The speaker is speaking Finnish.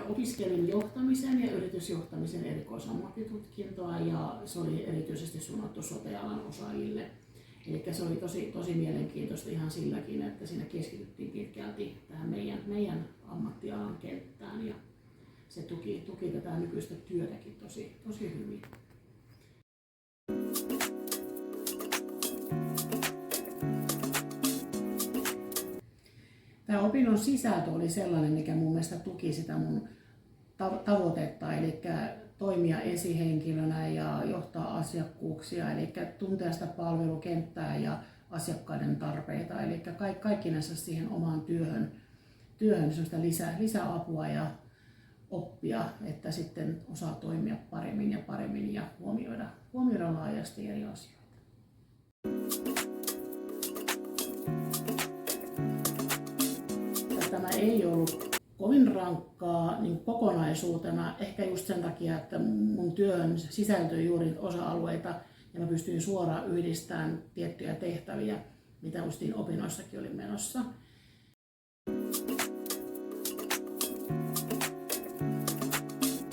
opiskelin johtamisen ja yritysjohtamisen erikoisammattitutkintoa ja se oli erityisesti suunnattu sote-alan osaajille. Eli se oli tosi mielenkiintoista ihan silläkin, että siinä keskityttiin pitkälti tähän meidän ammattialan kenttään ja se tuki tätä nykyistä työtäkin tosi hyvin. Tämä opinnon sisältö oli sellainen, mikä mun mielestä tuki sitä mun tavoitetta, eli toimia esihenkilönä ja johtaa asiakkuuksia, eli tuntea sitä palvelukenttää ja asiakkaiden tarpeita, eli kaikkinensa siihen omaan työhön lisäapua ja oppia, että sitten osaa toimia paremmin ja huomioida laajasti eri asioita. Tämä ei ollut kovin rankkaa niin kokonaisuutena, ehkä just sen takia, että mun työhön sisältyi juuri osa-alueita ja mä pystyin suoraan yhdistämään tiettyjä tehtäviä, mitä justiin opinnoissakin oli menossa.